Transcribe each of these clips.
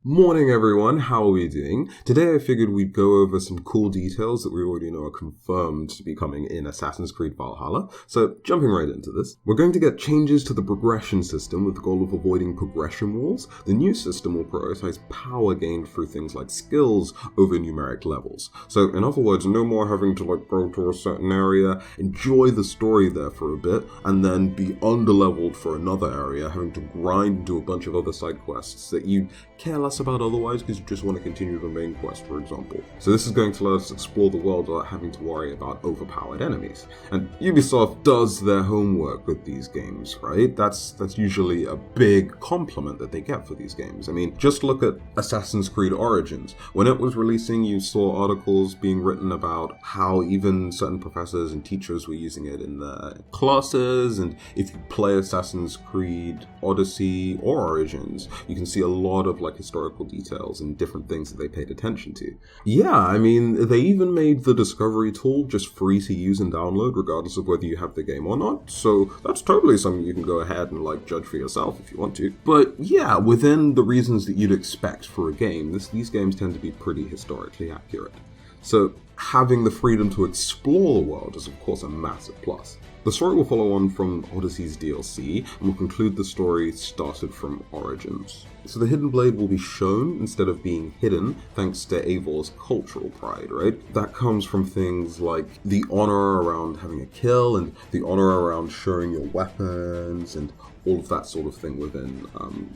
Morning everyone, how are we doing? Today I figured we'd go over some cool details that we already know are confirmed to be coming in Assassin's Creed Valhalla. So jumping right into this, we're going to get changes to the progression system with the goal of avoiding progression walls. The new system will prioritize power gained through things like skills over numeric levels. So in other words, no more having to go to a certain area, enjoy the story there for a bit, and then be underleveled for another area, having to grind and do a bunch of other side quests that you care less about otherwise because you just want to continue the main quest, for example. So this is going to let us explore the world without having to worry about overpowered enemies. And Ubisoft does their homework with these games, right? That's usually a big compliment that they get for these games. I mean, just look at Assassin's Creed Origins. When it was releasing, you saw articles being written about how even certain professors and teachers were using it in their classes, and if you play Assassin's Creed Odyssey or Origins, you can see a lot of historical details and different things that they paid attention to. Yeah, I mean, they even made the Discovery tool just free to use and download regardless of whether you have the game or not, so that's totally something you can go ahead and judge for yourself if you want to. But yeah, within the reasons that you'd expect for a game, these games tend to be pretty historically accurate. So having the freedom to explore the world is of course a massive plus. The story will follow on from Odyssey's DLC and will conclude the story started from Origins. So the Hidden Blade will be shown instead of being hidden thanks to Eivor's cultural pride, right? That comes from things like the honor around having a kill and the honor around showing your weapons and all of that sort of thing within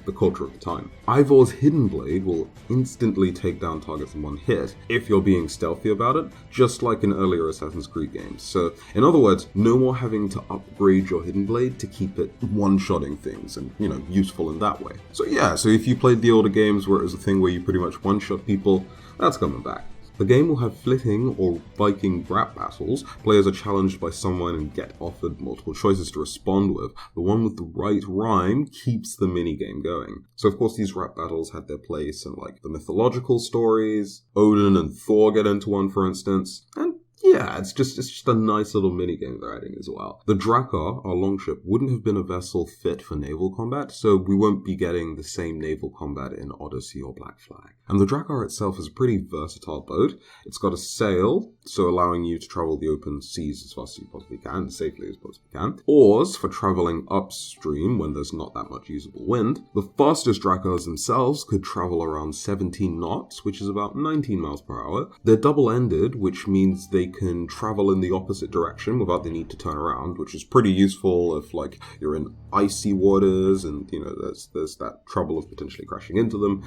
the culture of the time. Eivor's Hidden Blade will instantly take down targets in one hit if you're being stealthy about it, just like in earlier Assassin's Creed games. So, in other words, no more having to upgrade your Hidden Blade to keep it one-shotting things and, useful in that way. So yeah, so if you played the older games where it was a thing where you pretty much one-shot people, that's coming back. The game will have flitting or Viking rap battles. Players are challenged by someone and get offered multiple choices to respond with. The one with the right rhyme keeps the minigame going. So of course these rap battles had their place in the mythological stories. Odin and Thor get into one, for instance. And yeah, it's just a nice little minigame they're adding as well. The Drakkar, our longship, wouldn't have been a vessel fit for naval combat, so we won't be getting the same naval combat in Odyssey or Black Flag. And the Drakkar itself is a pretty versatile boat. It's got a sail, so allowing you to travel the open seas as fast as you possibly can, as safely as possibly can. Oars for traveling upstream when there's not that much usable wind. The fastest Drakkars themselves could travel around 17 knots, which is about 19 miles per hour. They're double-ended, which means they can travel in the opposite direction without the need to turn around, which is pretty useful if you're in icy waters and there's that trouble of potentially crashing into them.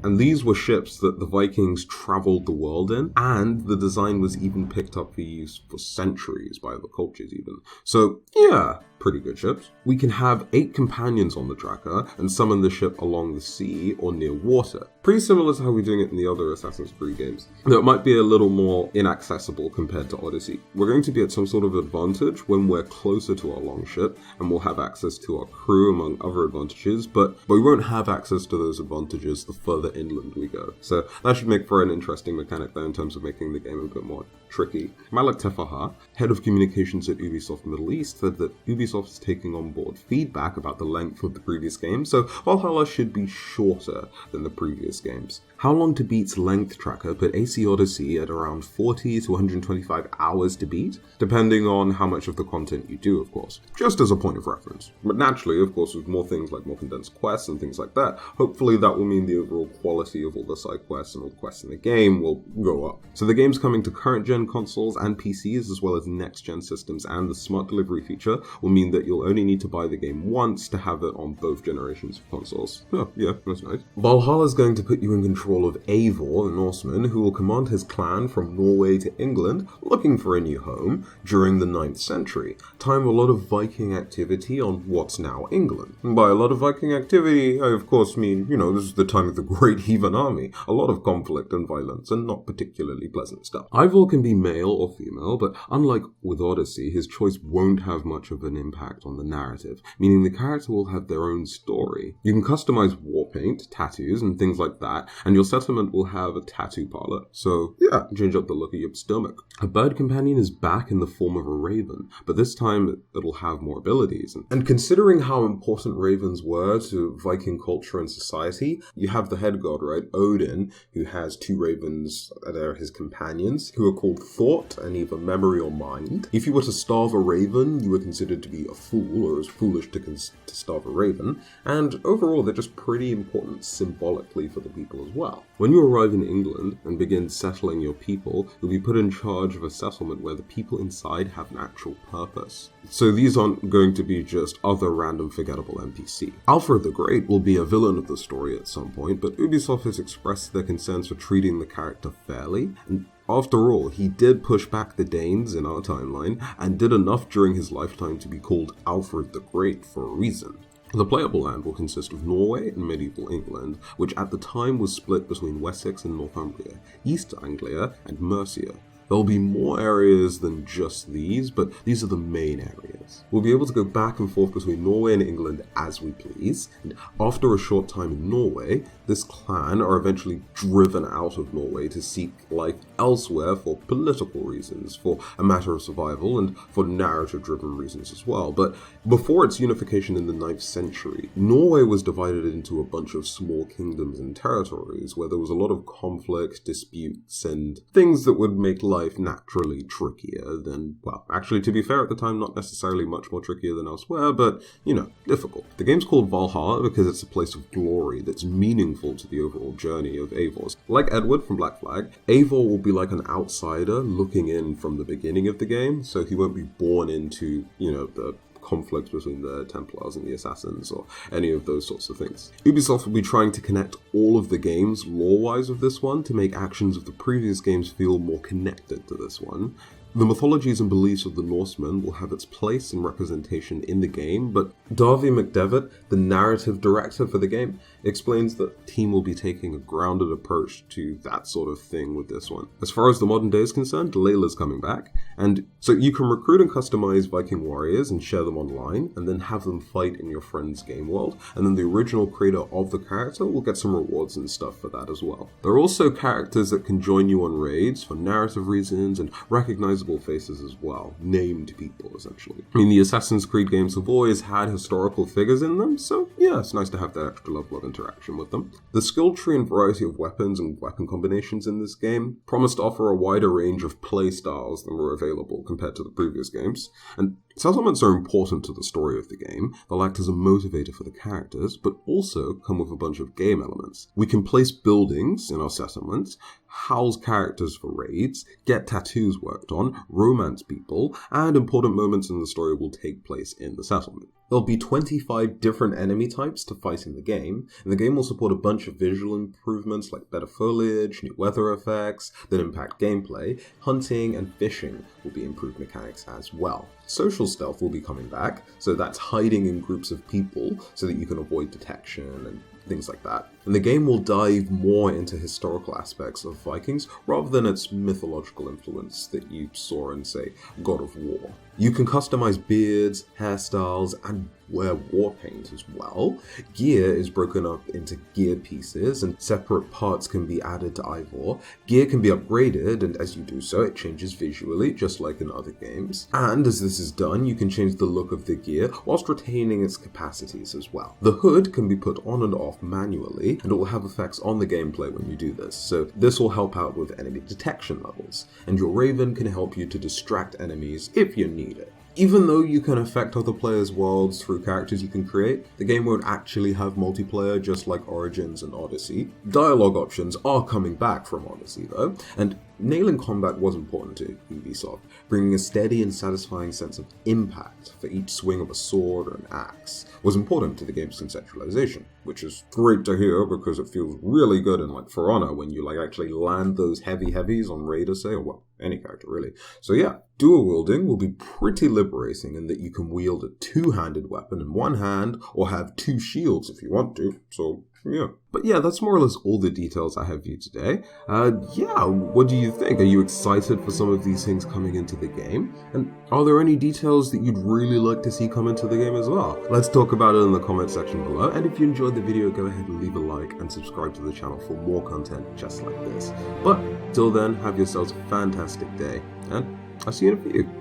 And these were ships that the Vikings traveled the world in, and the design was even picked up for use for centuries by other cultures even. So yeah, pretty good ships. We can have 8 companions on the Drakkar and summon the ship along the sea or near water. Pretty similar to how we're doing it in the other Assassin's Creed games, though it might be a little more inaccessible compared to Odyssey. We're going to be at some sort of advantage when we're closer to our longship, and we'll have access to our crew among other advantages, but we won't have access to those advantages the further inland we go. So that should make for an interesting mechanic there in terms of making the game a bit more tricky. Malak Tefaha, head of communications at Ubisoft Middle East, said that Ubisoft is taking on board feedback about the length of the previous game, so Valhalla should be shorter than the previous games. How Long to Beat's length tracker put AC Odyssey at around 40 to 125 hours to beat, depending on how much of the content you do, of course, just as a point of reference. But naturally, of course, with more things like more condensed quests and things like that, hopefully that will mean the overall quality of all the side quests and all the quests in the game will go up. So the game's coming to current-gen consoles and PCs, as well as next-gen systems, and the smart delivery feature will mean that you'll only need to buy the game once to have it on both generations of consoles. Oh, yeah, that's nice. Valhalla's going to put you in control of Eivor, the Norseman, who will command his clan from Norway to England, looking for a new home, during the 9th century. Time of a lot of Viking activity on what's now England. And by a lot of Viking activity, I of course mean, this is the time of the Great Heathen Army. A lot of conflict and violence, and not particularly pleasant stuff. Eivor can be male or female, but unlike with Odyssey, his choice won't have much of an impact on the narrative, meaning the character will have their own story. You can customize war paint, tattoos, and things like that, and your settlement will have a tattoo parlor. So yeah, change up the look of your stomach. A bird companion is back in the form of a raven, but this time it'll have more abilities. And considering how important ravens were to Viking culture and society, you have the head god, right, Odin, who has 2 ravens that are his companions, who are called Thought and either Memory or Mind. If you were to starve a raven, you were considered to be a fool, or as foolish to starve a raven, and overall they're just pretty important symbolically for the people as well. When you arrive in England and begin settling your people, you'll be put in charge of a settlement where the people inside have an actual purpose. So these aren't going to be just other random forgettable NPC. Alfred the Great will be a villain of the story at some point, but Ubisoft has expressed their concerns for treating the character fairly, and after all, he did push back the Danes in our timeline, and did enough during his lifetime to be called Alfred the Great for a reason. The playable land will consist of Norway and medieval England, which at the time was split between Wessex and Northumbria, East Anglia and Mercia. There'll be more areas than just these, but these are the main areas. We'll be able to go back and forth between Norway and England as we please, and after a short time in Norway, this clan are eventually driven out of Norway to seek life elsewhere for political reasons, for a matter of survival, and for narrative-driven reasons as well. But before its unification in the 9th century, Norway was divided into a bunch of small kingdoms and territories where there was a lot of conflict, disputes, and things that would make life naturally trickier than, well, actually, to be fair, at the time, not necessarily much more trickier than elsewhere, but, difficult. The game's called Valhalla because it's a place of glory that's meaningful to the overall journey of Eivor. Like Edward from Black Flag, Eivor will be like an outsider looking in from the beginning of the game, so he won't be born into, the conflict between the Templars and the Assassins or any of those sorts of things. Ubisoft will be trying to connect all of the games lore-wise of this one to make actions of the previous games feel more connected to this one. The mythologies and beliefs of the Norsemen will have its place and representation in the game, but Darby McDevitt, the narrative director for the game, explains that the team will be taking a grounded approach to that sort of thing with this one. As far as the modern day is concerned, Layla's coming back, and so you can recruit and customize Viking warriors and share them online, and then have them fight in your friend's game world, and then the original creator of the character will get some rewards and stuff for that as well. There are also characters that can join you on raids for narrative reasons and recognize faces as well, named people essentially. I mean, the Assassin's Creed games have always had historical figures in them, so yeah, it's nice to have that extra level of interaction with them. The skill tree and variety of weapons and weapon combinations in this game promise to offer a wider range of play styles than were available compared to the previous games, and settlements are important to the story of the game. They'll act as a motivator for the characters, but also come with a bunch of game elements. We can place buildings in our settlements, house characters for raids, get tattoos worked on, romance people, and important moments in the story will take place in the settlement. There'll be 25 different enemy types to fight in the game, and the game will support a bunch of visual improvements like better foliage, new weather effects that impact gameplay. Hunting and fishing will be improved mechanics as well. Social stealth will be coming back, so that's hiding in groups of people so that you can avoid detection and things like that. And the game will dive more into historical aspects of Vikings rather than its mythological influence that you saw in, say, God of War. You can customize beards, hairstyles, and wear war paint as well. Gear is broken up into gear pieces, and separate parts can be added to Eivor. Gear can be upgraded, and as you do so, it changes visually, just like in other games. And as this is done, you can change the look of the gear whilst retaining its capacities as well. The hood can be put on and off manually, and it will have effects on the gameplay when you do this, so this will help out with enemy detection levels, and your Raven can help you to distract enemies if you need it. Even though you can affect other players' worlds through characters you can create, the game won't actually have multiplayer just like Origins and Odyssey. Dialogue options are coming back from Odyssey though, and nailing combat was important to Ubisoft, bringing a steady and satisfying sense of impact for each swing of a sword or an axe was important to the game's conceptualization, which is great to hear because it feels really good in like For Honor when you actually land those heavies on Raider, say, or well, any character really. So yeah, dual wielding will be pretty liberating in that you can wield a two-handed weapon in one hand or have two shields if you want to, so Yeah. But yeah, that's more or less all the details I have for you today. Yeah, what do you think? Are you excited for some of these things coming into the game? And are there any details that you'd really like to see come into the game as well? Let's talk about it in the comment section below. And if you enjoyed the video, go ahead and leave a like and subscribe to the channel for more content just like this. But till then, have yourselves a fantastic day, and I'll see you in a few.